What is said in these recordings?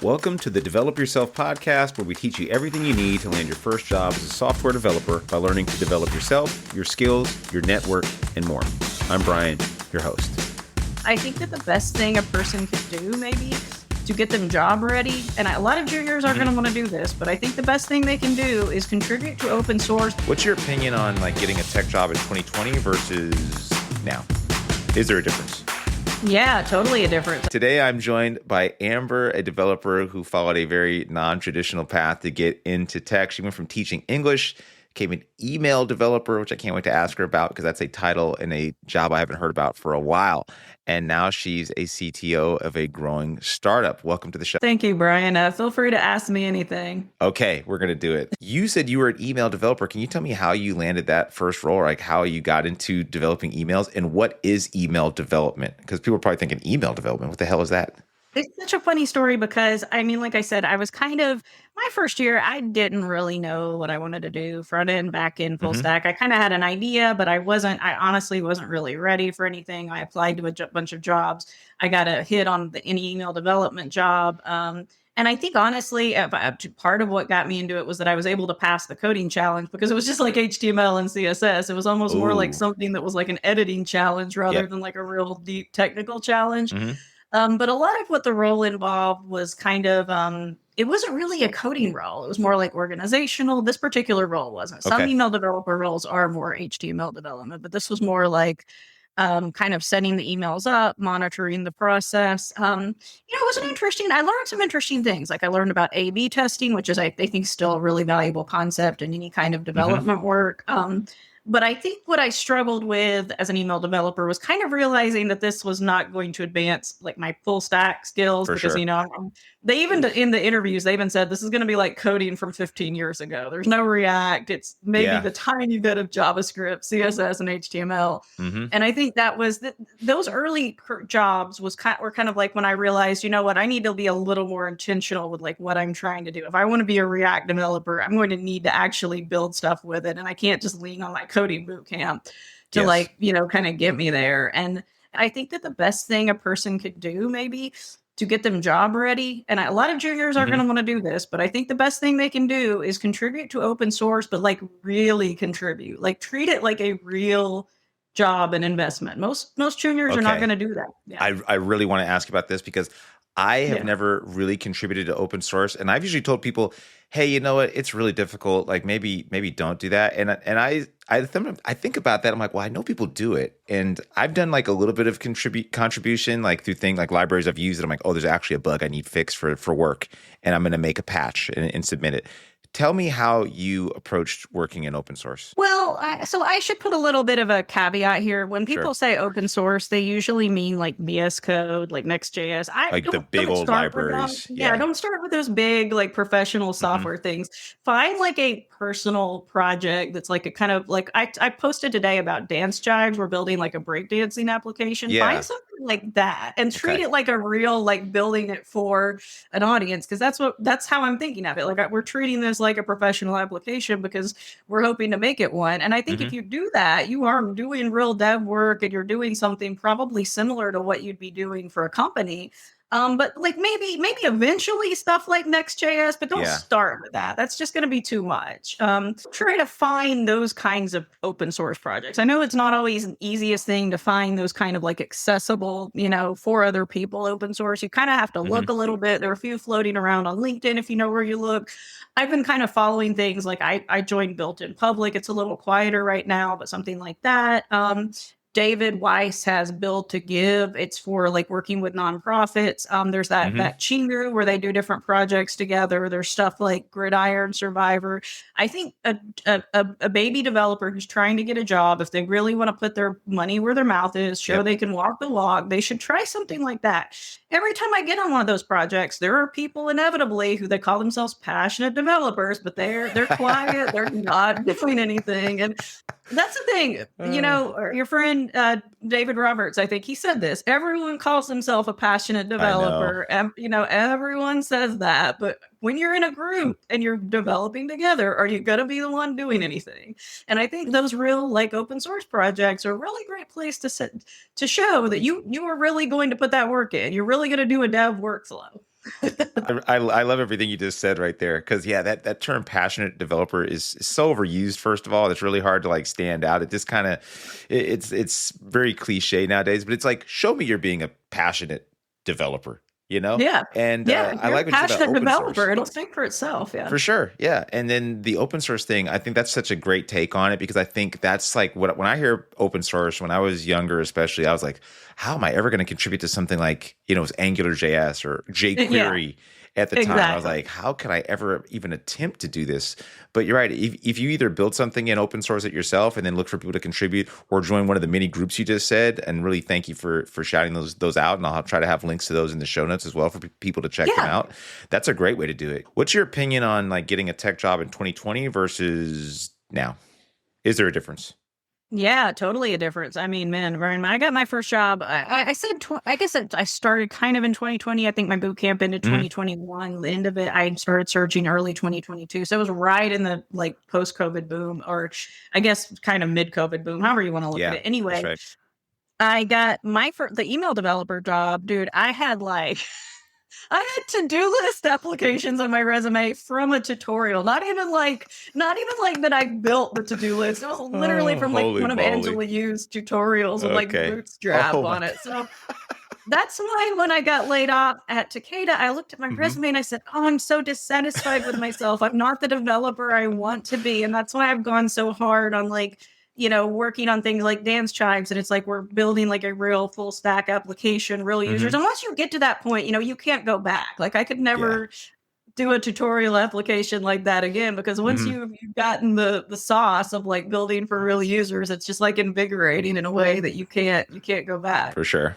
Welcome to the Develop Yourself podcast, where we teach you everything you need to land your first job as a software developer by learning to develop yourself, your skills, your network, and more. I'm Brian, your host. I think that the best thing a person could do maybe to get them job ready, and a lot of juniors are going to want to do this, but I think the best thing they can do is contribute to open source. What's your opinion on getting a tech job in 2020 versus now? Is there a difference? Yeah, totally a difference. Today, I'm joined by Amber, a developer who followed a very non-traditional path to get into tech. She went from teaching English, became an email developer, which I can't wait to ask her about because that's a title and a job I haven't heard about for a while. And now she's a CTO of a growing startup. Welcome to the show. Thank you, Brian. Feel free to ask me anything. Okay, we're going to do it. You said you were an email developer. Can you tell me how you landed that first role, like how you got into developing emails, and what is email development? Because people are probably thinking email development. What the hell is that? It's such a funny story because, like I said, I was my first year, I didn't really know what I wanted to do, front end, back end, full stack. I kind of had an idea, but I honestly wasn't really ready for anything. I applied to a bunch of jobs. I got a hit on an email development job. And I think honestly, part of what got me into it was that I was able to pass the coding challenge because it was just like HTML and CSS. It was almost more like something that was like an editing challenge rather than like a real deep technical challenge. But a lot of what the role involved was it wasn't really a coding role. It was more like organizational. This particular role wasn't. Some email developer roles are more HTML development, but this was more like kind of setting the emails up, monitoring the process. It was I learned some interesting things. Like I learned about A/B testing, which is, I think, still a really valuable concept in any kind of development work. But I think what I struggled with as an email developer was kind of realizing that this was not going to advance like my full stack skills because, they even in the interviews, they even said this is going to be like coding from 15 years ago. There's no React. It's maybe the tiny bit of JavaScript, CSS, and HTML. And I think that was those early jobs were kind of like when I realized, I need to be a little more intentional with like what I'm trying to do. If I want to be a React developer, I'm going to need to actually build stuff with it. And I can't just lean on my coding bootcamp to kind of get me there. And I think that the best thing a person could do maybe to get them job ready, and a lot of juniors are going to want to do this, but I think the best thing they can do is contribute to open source, but like really contribute, like treat it like a real job and investment. Most juniors are not going to do that. Yeah. I really want to ask about this because I have never really contributed to open source, and I've usually told people, hey, you know what? It's really difficult. Like maybe don't do that. And I think about that. I'm like, well, I know people do it, and I've done like a little bit of contribution, like through things like libraries I've used. And I'm like, oh, there's actually a bug I need fixed for work, and I'm going to make a patch and submit it. Tell me how you approached working in open source. Well, so I should put a little bit of a caveat here. When people say open source, they usually mean like VS Code, like Next.js. Like the big old libraries. Don't start with those big like professional software things. Find like a personal project that's like a kind of like I posted today about dance jives. We're building like a breakdancing application. Find something like that and treat it like a real like building it for an audience, because that's how I'm thinking of it. Like we're treating this like a professional application because we're hoping to make it one. And I think if you do that, you are doing real dev work and you're doing something probably similar to what you'd be doing for a company. But like maybe eventually stuff like Next.js, but don't start with that. That's just going to be too much. Try to find those kinds of open source projects. I know it's not always the easiest thing to find those kind of like accessible, for other people open source. You kind of have to look a little bit. There are a few floating around on LinkedIn if you know where you look. I've been kind of following things like I joined Built in Public. It's a little quieter right now, but something like that. David Weiss has Build to Give. It's for like working with nonprofits. There's that Chingu where they do different projects together. There's stuff like Gridiron Survivor. I think a baby developer who's trying to get a job, if they really want to put their money where their mouth is, show they can walk the walk, they should try something like that. Every time I get on one of those projects, there are people inevitably who they call themselves passionate developers, but they're quiet. They're not doing anything. And that's the thing, your friend David Roberts, I think he said this. Everyone calls himself a passionate developer. And, everyone says that. But when you're in a group and you're developing together, are you going to be the one doing anything? And I think those real like open source projects are a really great place to show that you are really going to put that work in. You're really going to do a dev workflow. I love everything you just said right there because yeah, that term passionate developer is so overused. First of all, it's really hard to like stand out. It just kind of it's very cliche nowadays, but it's like show me you're being a passionate developer, you know? Yeah. And Yeah. If I you're a like what you said about passionate open developer, source. it'll speak for itself. Yeah. For sure. Yeah. And then the open source thing, I think that's such a great take on it because I think that's like what when I hear open source, when I was younger, especially, I was like, how am I ever going to contribute to something like, it was Angular JS or Yeah. jQuery at the time? I was Exactly. like, how could I ever even attempt to do this? But you're right. If you either build something and open source it yourself and then look for people to contribute or join one of the many groups you just said, and really thank you for shouting those out. And I'll try to have links to those in the show notes as well for people to check them Yeah. out. That's a great way to do it. What's your opinion on like getting a tech job in 2020 versus now? Is there a difference? Yeah, totally a difference. I mean, man, when I got my first job, I said, I guess I started kind of in 2020. I think my boot camp ended Hmm. 2021. The end of it, I started searching early 2022. So it was right in the like post COVID boom, or I guess kind of mid COVID boom, however you want to look at Yeah, it. that's Anyway, right. I got my first, the email developer job, dude. I had like, I had to-do list applications on my resume from a tutorial. Not even like that I built the to-do list. It was literally Oh, from like holy one of moly. Angela Yu's tutorials with like Okay. Bootstrap Oh my on it. So that's why when I got laid off at Takeda, I looked at my God. resume and I said, "Oh, I'm so dissatisfied with myself. I'm not the developer I want to be." And that's why I've gone so hard on like, working on things like dance chimes. And it's like we're building like a real full stack application, real users. Hmm. And once you get to that point, you can't go back. Like I could Yeah. never do a tutorial application like that again because once Hmm. you've gotten the sauce of like building for real users, it's just like invigorating in a way that you can't go back. For sure.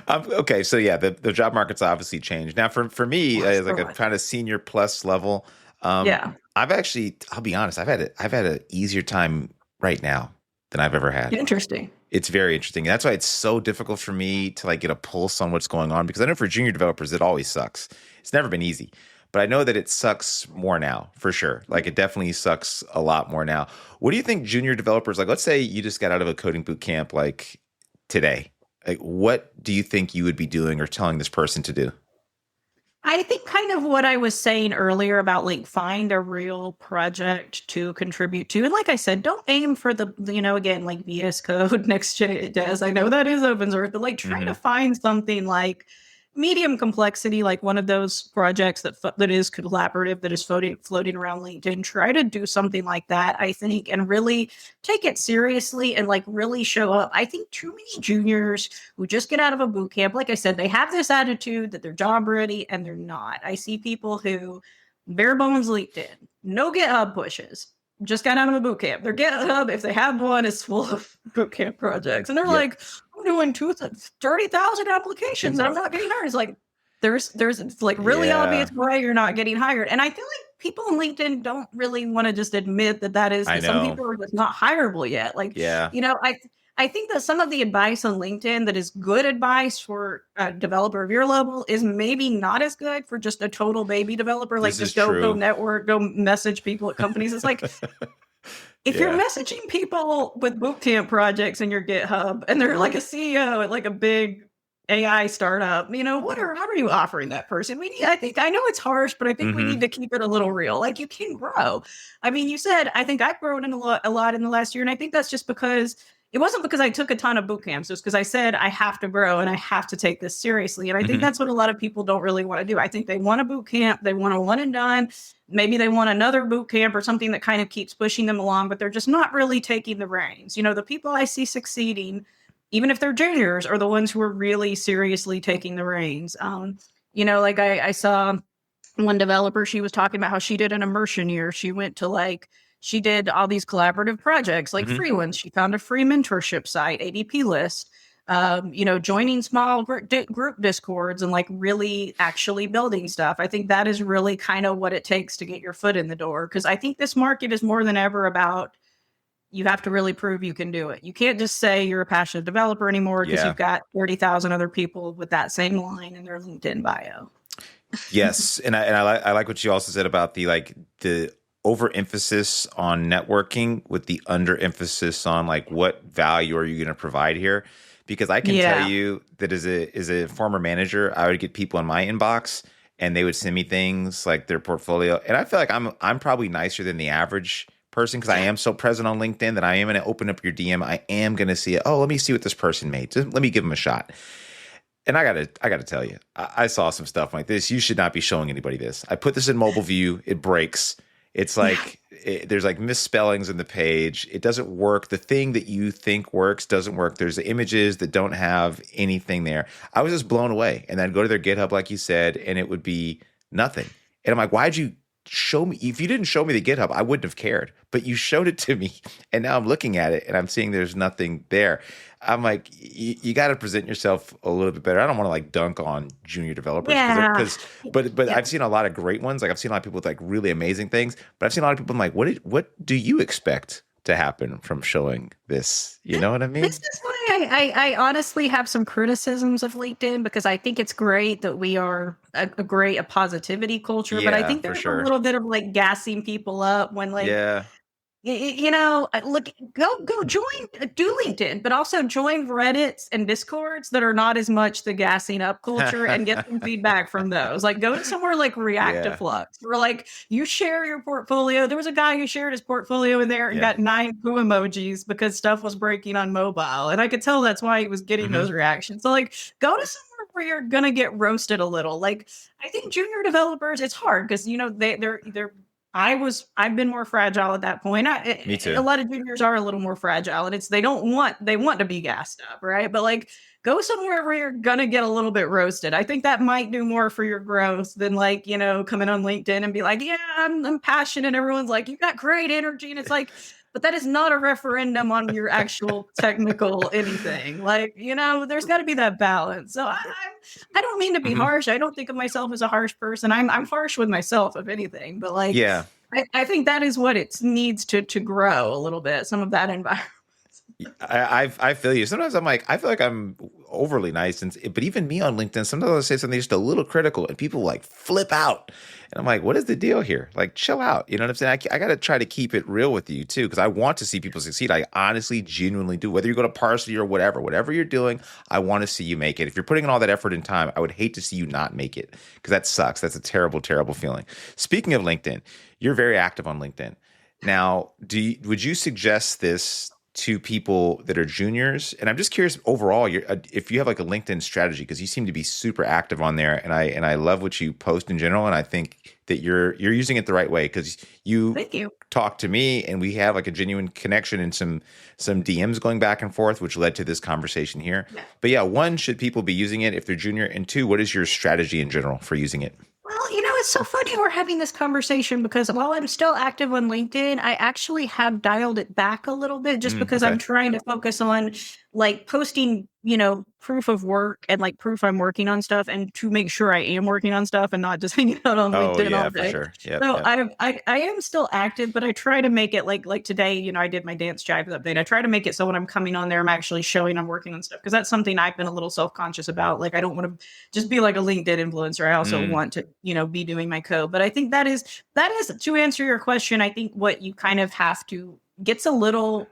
Okay, so yeah, the job market's obviously changed now. For me, as like So a much. kind of senior plus level, Yeah. I've actually, I'll be honest, I've had an easier time right now than I've ever had. Interesting. It's very interesting. That's why it's so difficult for me to like get a pulse on what's going on because I know for junior developers it always sucks. It's never been easy. But I know that it sucks more now, for sure. Like it definitely sucks a lot more now. What do you think junior developers like let's say you just got out of a coding boot camp like today. Like what do you think you would be doing or telling this person to do? I think kind of what I was saying earlier about like find a real project to contribute to. And like I said, don't aim for again, like VS Code, Next.js. I know that is open source, but like try to Hmm. find something like medium complexity, like one of those projects that is collaborative, that is floating around LinkedIn. Try to do something like that, I think, and really take it seriously and like really show up. I think too many juniors who just get out of a boot camp, like I said, they have this attitude that they're job ready and they're not. I see people who bare bones LinkedIn, no GitHub pushes, just got out of a boot camp. Their GitHub, if they have one, is full of boot camp projects. And they're Yep. like, I'm doing 30,000 applications and I'm not getting hired. It's like, there's like really Yeah, obvious why you're not getting hired. And I feel like people on LinkedIn don't really want to just admit that is I because some know. people are just not hireable yet. Like, Yeah. I think that some of the advice on LinkedIn that is good advice for a developer of your level is maybe not as good for just a total baby developer. Like This is just go true. network, go message people at companies. It's like if you're Yeah. messaging people with bootcamp projects in your GitHub and they're like a CEO at like a big AI startup, how are you offering that person? I know it's harsh, but I think we need Hmm. to keep it a little real. Like you can grow. I mean, you said I think I've grown in a lot in the last year, and I think that's just because it wasn't because I took a ton of boot camps. It was because I said I have to grow and I have to take this seriously. And I think Hmm. that's what a lot of people don't really want to do. I think they want a boot camp, they want a one and done. Maybe they want another boot camp or something that kind of keeps pushing them along, but they're just not really taking the reins. The people I see succeeding, even if they're juniors, are the ones who are really seriously taking the reins. Like I saw one developer, she was talking about how she did an immersion year. She did all these collaborative projects, like Hmm. free ones. She found a free mentorship site, ADP list, joining small group discords and like really actually building stuff. I think that is really kind of what it takes to get your foot in the door. Cause I think this market is more than ever about you have to really prove you can do it. You can't just say you're a passionate developer anymore because Yeah. you've got 30,000 other people with that same line in their LinkedIn bio. Yes, and I like what you also said about the overemphasis on networking with the underemphasis on like what value are you going to provide here? because I can tell Yeah. you that as a former manager, I would get people in my inbox and they would send me things like their portfolio, and I feel like I'm probably nicer than the average person because I am so present on LinkedIn that I am going to open up your DM. I am going to see it. Oh, let me see what this person made. Just let me give them a shot. And I gotta tell you, I saw some stuff like this. You should not be showing anybody this. I put this in mobile view. It breaks. It's Yeah. like there's like misspellings in the page. It doesn't work. The thing that you think works doesn't work. There's images that don't have anything there. I was just blown away. And then I'd go to their GitHub, like you said, and it would be nothing. And I'm like, why'd you show me? If you didn't show me the GitHub, I wouldn't have cared. But you showed it to me, and now I'm looking at it and I'm seeing there's nothing there. I'm like, you got to present yourself a little bit better. I don't want to like dunk on junior developers Yeah. but Yeah. I've seen a lot of great ones. Like I've seen a lot of people with like really amazing things, but I've seen a lot of people. I'm like, what do you expect to happen from showing this? You know what I This mean? is why I honestly have some criticisms of LinkedIn because I think it's great that we are a positivity culture, but I Yeah, think for there's a sure. little bit of like gassing people up when like Yeah. look, go join, do LinkedIn, but also join Reddits and Discords that are not as much the gassing up culture and get some feedback from those. Like, go to somewhere like Reactive Yeah. Flux, where like you share your portfolio. There was a guy who shared his portfolio in there and Yeah. got 9 poo emojis because stuff was breaking on mobile, and I could tell that's why he was getting Hmm. those reactions. So, like, go to somewhere where you're gonna get roasted a little. Like, I think junior developers, it's hard because they're I've been more fragile at that point. Me A too. lot of juniors are a little more fragile, and it's they want to be gassed up, right? But like, go somewhere where you're gonna get a little bit roasted. I think that might do more for your growth than like coming on LinkedIn and be like, yeah, I'm passionate. Everyone's like, you got great energy, and it's like, but that is not a referendum on your actual technical anything. Like, there's got to be that balance. So I don't mean to be Hmm. harsh. I don't think of myself as a harsh person. I'm harsh with myself, if anything. But like, Yeah. I think that is what it needs to grow a little bit. Some of that environment. I feel you. Sometimes I'm like, I feel like I'm overly nice, but even me on LinkedIn, sometimes I'll say something just a little critical, and people like flip out, and I'm like, what is the deal here? Like, chill out. You know what I'm saying? I got to try to keep it real with you too, because I want to see people succeed. I honestly, genuinely do. Whether you go to Parsley or whatever you're doing, I want to see you make it. If you're putting in all that effort and time, I would hate to see you not make it because that sucks. That's a terrible, terrible feeling. Speaking of LinkedIn, you're very active on LinkedIn. Now, would you suggest this to people that are juniors? And I'm just curious overall, if you have like a LinkedIn strategy, because you seem to be super active on there, and I love what you post in general, and I think that you're using it the right way because you Thank you. talk to me and we have like a genuine connection and some DMs going back and forth, which led to this conversation here. Yeah. But yeah, one, should people be using it if they're junior? And two, what is your strategy in general for using it? Well, it's so funny we're having this conversation because while I'm still active on LinkedIn, I actually have dialed it back a little bit just because I'm Okay. trying to focus on like posting, proof of work and like proof I'm working on stuff and to make sure I am working on stuff and not just hanging out on Oh LinkedIn yeah, all for day. sure. Yep, So yep. I am still active, but I try to make it like today, I did my dance jive update. I try to make it so when I'm coming on there, I'm actually showing I'm working on stuff because that's something I've been a little self-conscious about. Like I don't want to just be like a LinkedIn influencer. I also Mm, want to, be doing my code. But I think that is to answer your question. I think what you kind of have to gets a little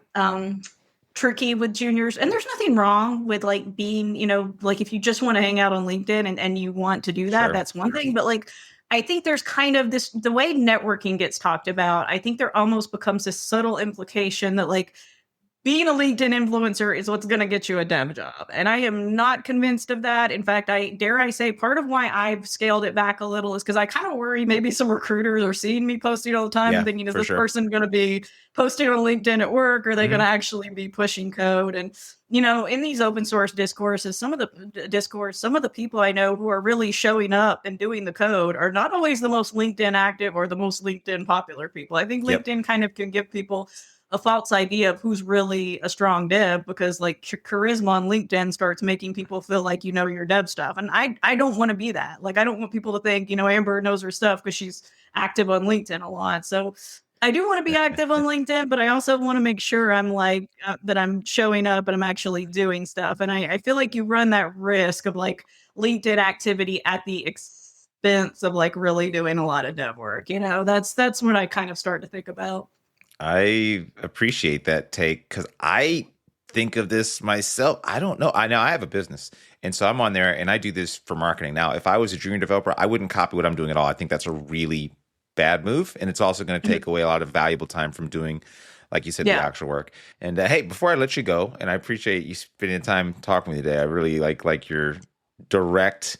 tricky with juniors, and there's nothing wrong with like being, like if you just want to hang out on LinkedIn and you want to do that, sure. that's one thing. But like I think there's kind of this the way networking gets talked about, I think there almost becomes this subtle implication that like being a LinkedIn influencer is what's going to get you a dev job. And I am not convinced of that. In fact, I dare I say part of why I've scaled it back a little is because I kind of worry maybe some recruiters are seeing me posting all the time and Yeah, thinking, is for this sure. person going to be posting on LinkedIn at work? Or are they going Hmm. to actually be pushing code? And, in these open source discourses, some of the people I know who are really showing up and doing the code are not always the most LinkedIn active or the most LinkedIn popular people. I think Yep. LinkedIn kind of can give people a false idea of who's really a strong dev because like charisma on LinkedIn starts making people feel like your dev stuff. And I don't want to be that. Like I don't want people to think, Amber knows her stuff because she's active on LinkedIn a lot. So I do want to be active on LinkedIn, but I also want to make sure I'm like that I'm showing up and I'm actually doing stuff. And I feel like you run that risk of like LinkedIn activity at the expense of like really doing a lot of dev work. That's what I kind of start to think about. I appreciate that take because I think of this myself. I don't know. I know I have a business. And so I'm on there and I do this for marketing. Now, if I was a junior developer, I wouldn't copy what I'm doing at all. I think that's a really bad move. And it's also going to Mhm. take away a lot of valuable time from doing, like you said, the Yeah. actual work. And hey, before I let you go, and I appreciate you spending time talking with me today. I really like your direct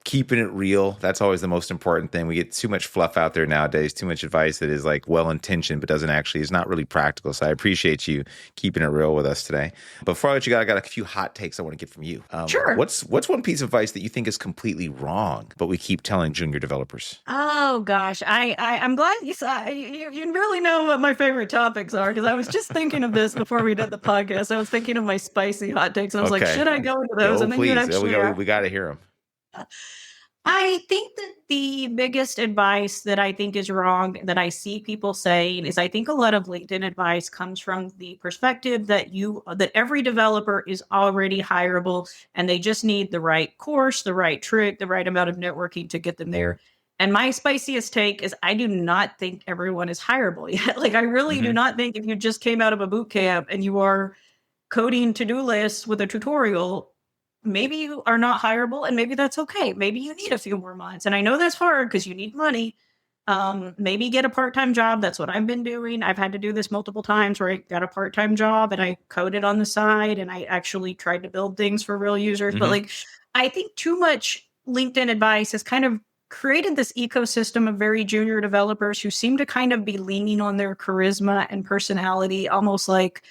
keeping it real. That's always the most important thing. We get too much fluff out there nowadays, too much advice that is like well intentioned, but doesn't actually is not really practical. So I appreciate you keeping it real with us today. Before I let you go, I got a few hot takes I want to get from you. Sure. What's one piece of advice that you think is completely wrong, but we keep telling junior developers? Oh gosh, I'm glad you saw. You really know what my favorite topics are because I was just thinking of this before we did the podcast. I was thinking of my spicy hot takes, and I was like, Okay, should I go into those? go And then you please. There we actually go. We got to hear them. I think that the biggest advice that I think is wrong that I see people saying is I think a lot of LinkedIn advice comes from the perspective that every developer is already hireable and they just need the right course, the right trick, the right amount of networking to get them there. And my spiciest take is I do not think everyone is hireable yet. Like I really do Mm-hmm. not think if you just came out of a boot camp and you are coding to-do lists with a tutorial, maybe you are not hireable and maybe that's okay. Maybe you need a few more months. And I know that's hard because you need money. Maybe get a part-time job. That's what I've been doing. I've had to do this multiple times where I got a part-time job and I coded on the side and I actually tried to build things for real users. But Mm-hmm. like I think too much LinkedIn advice has kind of created this ecosystem of very junior developers who seem to kind of be leaning on their charisma and personality, almost like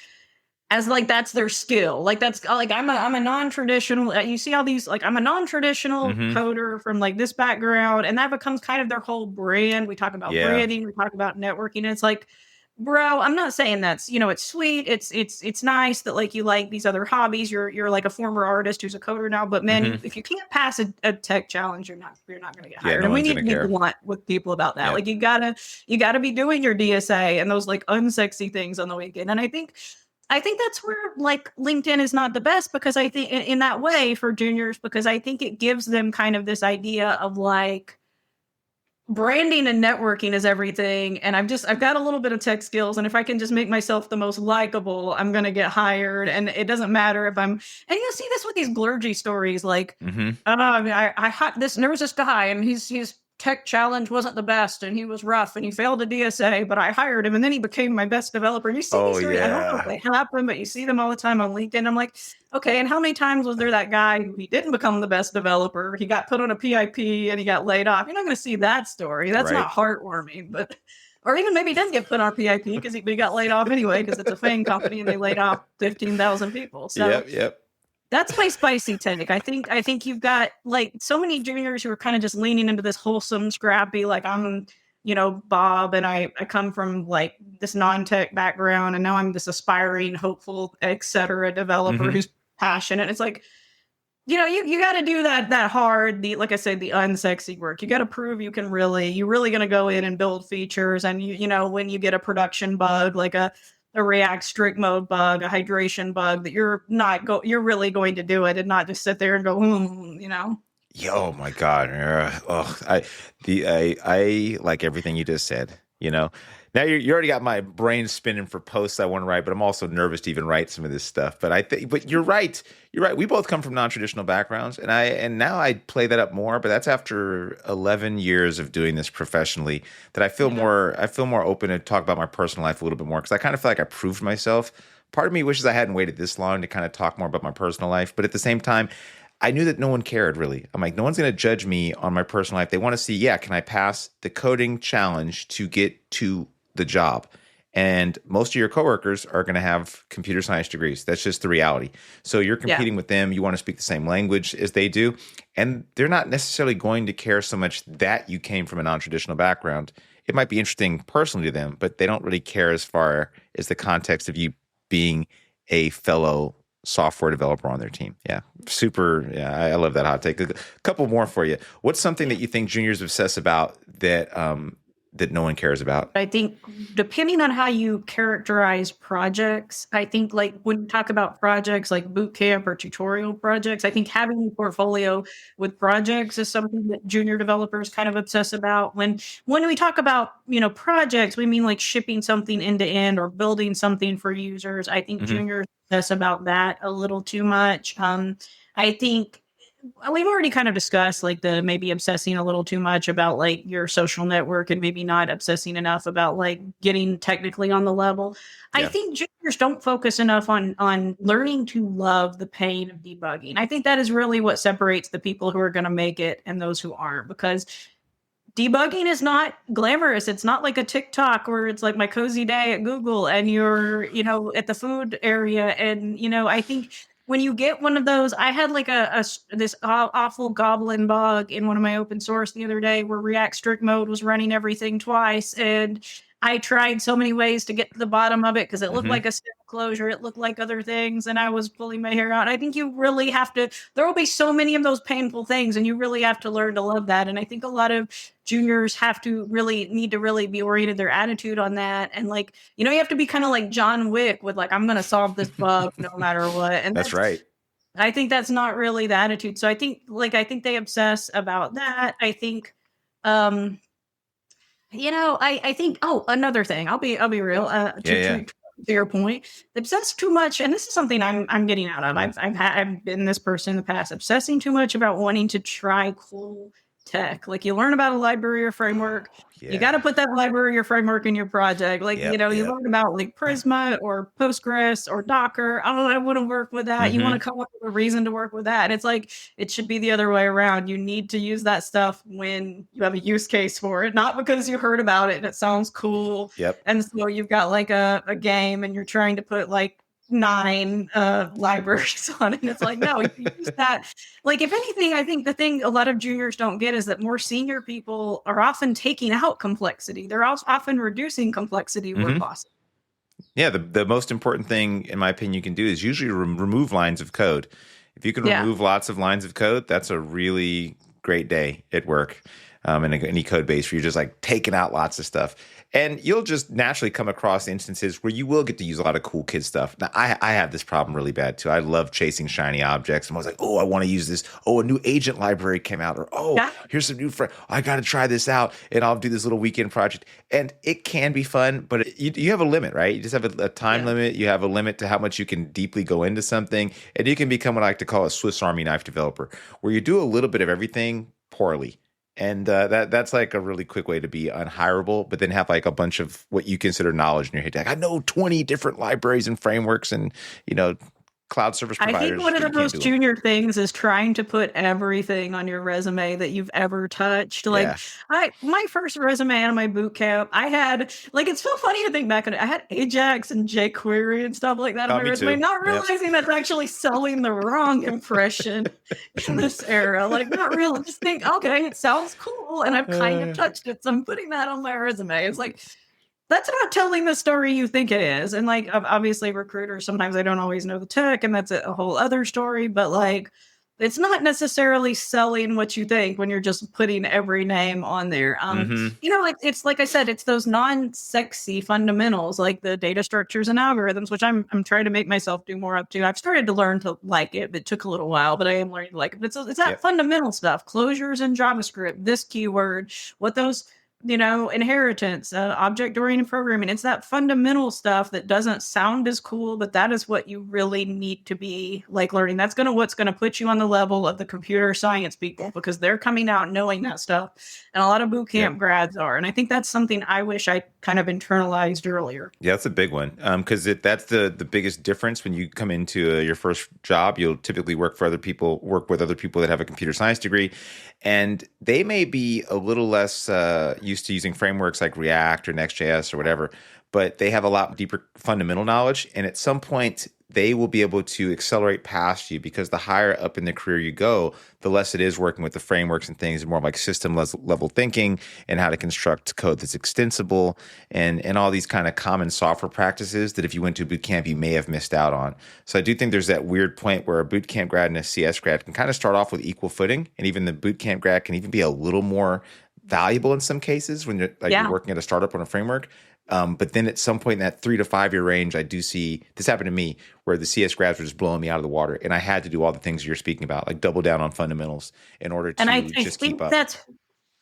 as like that's their skill. Like that's like I'm a non-traditional. You see all these like I'm a non-traditional Mm-hmm. coder from like this background, and that becomes kind of their whole brand. We talk about Yeah. branding, we talk about networking. And it's like, bro, I'm not saying that's it's sweet. It's nice that like you like these other hobbies. You're like a former artist who's a coder now, but man, Mm-hmm. if you can't pass a tech challenge, you're not going to get Yeah. hired. No And we one's need to gonna be care. blunt with people about that. Yeah. Like you gotta be doing your DSA and those like unsexy things on the weekend. And I think that's where like LinkedIn is not the best because I think in that way for juniors, because I think it gives them kind of this idea of like branding and networking is everything. And I've got a little bit of tech skills. And if I can just make myself the most likable, I'm going to get hired. And it doesn't matter if and you'll see this with these Glurgy stories. Like, Mm-hmm. there was this guy and his tech challenge wasn't the best and he was rough and he failed a DSA, but I hired him and then he became my best developer. And you see these Oh stories, I don't know if yeah. they happen, but you see them all the time on LinkedIn. I'm like, okay, and how many times was there that guy who he didn't become the best developer? He got put on a PIP and he got laid off. You're not going to see that story. That's Right. not heartwarming, but or even maybe he didn't get put on PIP because he got laid off anyway because it's a FANG company and they laid off 15,000 people. So Yep. Yep. that's my spicy take. I think you've got like so many juniors who are kind of just leaning into this wholesome, scrappy, like I'm, Bob, and I come from like this non-tech background, and now I'm this aspiring, hopeful, etc. developer Mm-hmm. who's passionate. It's like, you got to do that hard, the like I said, the unsexy work. You got to prove you're really going to go in and build features, and when you get a production bug like a React strict mode bug, a hydration bug, that you're really going to do it and not just sit there and go, Yo, my God. Oh, I like everything you just said. Now you already got my brain spinning for posts I want to write, but I'm also nervous to even write some of this stuff. But you're right. You're right. We both come from non-traditional backgrounds, and now I play that up more. But that's after 11 years of doing this professionally that Yeah. I feel more open to talk about my personal life a little bit more because I kind of feel like I proved myself. Part of me wishes I hadn't waited this long to kind of talk more about my personal life, but at the same time, I knew that no one cared really. I'm like, no one's going to judge me on my personal life. They want to see, yeah, can I pass the coding challenge to get to the job? And most of your coworkers are going to have computer science degrees. That's just the reality. So you're Yeah. competing with them. You want to speak the same language as they do. And they're not necessarily going to care so much that you came from a non traditional background. It might be interesting personally to them, but they don't really care as far as the context of you being a fellow software developer on their team. Yeah. Super. Yeah. I love that hot take. A couple more for you. What's something that you think juniors obsess about that that no one cares about. I think depending on how you characterize projects, I think like when you talk about projects like bootcamp or tutorial projects, I think having a portfolio with projects is something that junior developers kind of obsess about. When we talk about, projects, we mean like shipping something end to end or building something for users. I think Hmm. juniors obsess about that a little too much. I think we've already kind of discussed like the maybe obsessing a little too much about like your social network and maybe not obsessing enough about like getting technically on the level. I Yeah. think juniors don't focus enough on learning to love the pain of debugging. I think that is really what separates the people who are going to make it and those who aren't, because debugging is not glamorous. It's not like a TikTok where it's like my cozy day at Google and you're, at the food area. And, I think when you get one of those, I had like this awful goblin bug in one of my open source the other day where React strict mode was running everything twice. And I tried so many ways to get to the bottom of it because it looked Hmm. like a step closure. It looked like other things. And I was pulling my hair out. I think you really have to, there will be so many of those painful things and you really have to learn to love that. And I think a lot of juniors have to really need to really be oriented their attitude on that. And like, you have to be kind of like John Wick with like, I'm going to solve this bug no matter what. And That's right. I think that's not really the attitude. So I think they obsess about that. I think, I think, oh, another thing, I'll be real, Yeah, to yeah. to your point, obsess too much, and this is something I'm getting out of. I've been this person in the past, obsessing too much about wanting to try cool tech. Like you learn about a library or framework, you got to Yeah. put that library or framework in your project. Like, Yep. you Yep. learn about like Prisma or Postgres or Docker. Oh, I want to work with that. You want to Hmm. come up with a reason to work with that. And it's like, it should be the other way around. You need to use that stuff when you have a use case for it, not because you heard about it and it sounds cool. Yep. And so you've got like a game and you're trying to put like nine libraries on it. And it's like, no, you use that. Like, if anything, I think the thing a lot of juniors don't get is that more senior people are often taking out complexity. They're also often reducing complexity where Hmm. possible. Yeah, the most important thing, in my opinion, you can do is usually remove lines of code. If you can Yeah. remove lots of lines of code, that's a really great day at work, in any code base where you're just like taking out lots of stuff. And you'll just naturally come across instances where you will get to use a lot of cool kid stuff. Now, I have this problem really bad too. I love chasing shiny objects. I'm always like, oh, I want to use this. Oh, a new agent library came out. Or, oh, Yeah. here's some new friend. I got to try this out. And I'll do this little weekend project. And it can be fun, but you have a limit, right? You just have a time Yeah. limit. You have a limit to how much you can deeply go into something. And you can become what I like to call a Swiss Army knife developer, where you do a little bit of everything poorly. And that's like a really quick way to be unhireable, but then have like a bunch of what you consider knowledge in your head. Like, I know 20 different libraries and frameworks and, you know, cloud service I think providers, one of but the you can't most do them. junior things is trying to put everything on your resume that you've ever touched. Like Yeah. my first resume out of my boot camp, I had like, it's so funny to think back on it. I had Ajax and jQuery and stuff like that on Oh, my me resume, too. not Yep. realizing that's actually selling the wrong impression in this era. Like, not really, just think, okay, it sounds cool and I've kind of Uh, touched it. So I'm putting that on my resume. It's like, that's not telling the story you think it is. And like, obviously, recruiters sometimes they don't always know the tech, and that's a whole other story. But like, it's not necessarily selling what you think when you're just putting every name on there. mm-hmm. It's like I said, it's those non-sexy fundamentals like the data structures and algorithms, which I'm trying to make myself do more up to. I've started to learn to like it. It took a little while, but I am learning to like it. But it's that Yep. fundamental stuff, closures in JavaScript, this keyword, what those inheritance, object-oriented programming. It's that fundamental stuff that doesn't sound as cool, but that is what you really need to be like learning. That's what's gonna put you on the level of the computer science people because they're coming out knowing that stuff, and a lot of boot Yep. camp grads are. And I think that's something I wish I kind of internalized earlier. Yeah, that's a big one. Because that's the biggest difference when you come into your first job. You'll typically work with other people that have a computer science degree, and they may be a little less used to using frameworks like React or Next.js or whatever, but they have a lot deeper fundamental knowledge. And at some point, they will be able to accelerate past you because the higher up in the career you go, the less it is working with the frameworks and things, and more like system level thinking and how to construct code that's extensible and all these kind of common software practices that if you went to a boot camp, you may have missed out on. So I do think there's that weird point where a boot camp grad and a CS grad can kind of start off with equal footing, and even the boot camp grad can even be a little more valuable in some cases when you're Yeah. working at a startup on a framework. But then at some point in that 3 to 5 year range, I do see this happened to me where the CS grads were just blowing me out of the water, and I had to do all the things you're speaking about, like double down on fundamentals in order And to I just keep think up.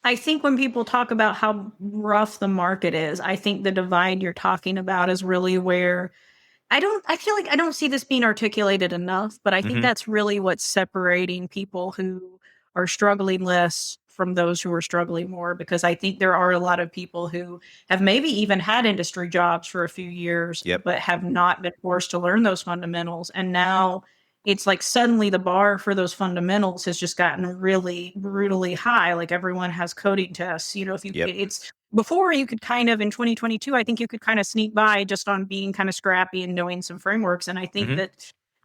I think when people talk about how rough the market is, I think the divide you're talking about is really where I feel like I don't see this being articulated enough, but I think Hmm. that's really what's separating people who are struggling less from those who are struggling more, because I think there are a lot of people who have maybe even had industry jobs for a few years, Yep. but have not been forced to learn those fundamentals. And now it's like suddenly the bar for those fundamentals has just gotten really brutally high. Like everyone has coding tests. You know, if you, Yep. it's before you could kind of in 2022, I think you could kind of sneak by just on being kind of scrappy and knowing some frameworks. And I think Hmm. that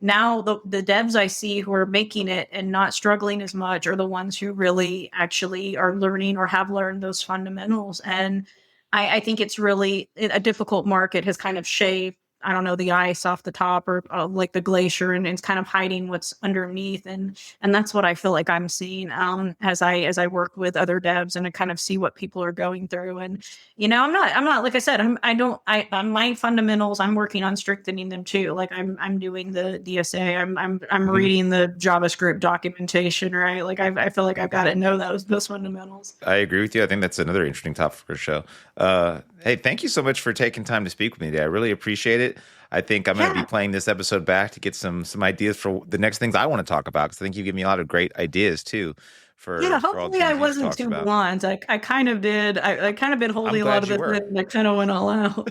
now the devs I see who are making it and not struggling as much are the ones who really actually are learning or have learned those fundamentals. And I think it's really a difficult market has kind of shaved, I don't know, the ice off the top, or like the glacier, and it's kind of hiding what's underneath. And that's what I feel like I'm seeing as I work with other devs and I kind of see what people are going through. And I'm not like I said, I don't I on my fundamentals, I'm working on strengthening them too. Like I'm doing the DSA, I'm Hmm. reading the JavaScript documentation, right? Like I feel like I've got to know those fundamentals. I agree with you. I think that's another interesting topic for the show. Hey, thank you so much for taking time to speak with me today. I really appreciate it. I think I'm going to be Yeah. playing this episode back to get some ideas for the next things I want to talk about, because I think you give me a lot of great ideas too Yeah, for all the hopefully I things you've wasn't talked too about. blunt. I kind of did. I kind of been I'm holding a lot glad of you this in, were. and I kind of went all out.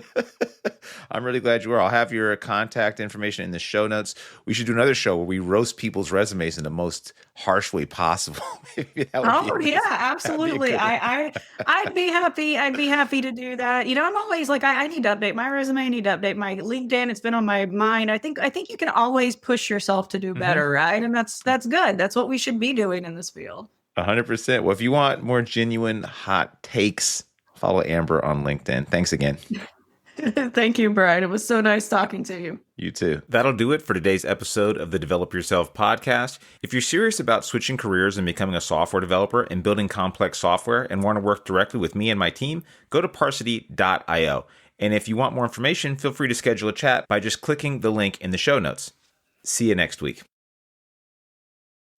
I'm really glad you were. I'll have your contact information in the show notes. We should do another show where we roast people's resumes in the most harsh way possible. Maybe that would be Oh a yeah, nice, that'd be a absolutely. good one. I'd be happy. I'd be happy to do that. I'm always like I need to update my resume. I need to update my LinkedIn. It's been on my mind. I think you can always push yourself to do Hmm. better, right? And that's good. That's what we should be doing in this field. 100%. Well, if you want more genuine hot takes, follow Amber on LinkedIn. Thanks again. Thank you, Brian. It was so nice talking to you. You too. That'll do it for today's episode of the Develop Yourself podcast. If you're serious about switching careers and becoming a software developer and building complex software and want to work directly with me and my team, go to parsity.io. And if you want more information, feel free to schedule a chat by just clicking the link in the show notes. See you next week.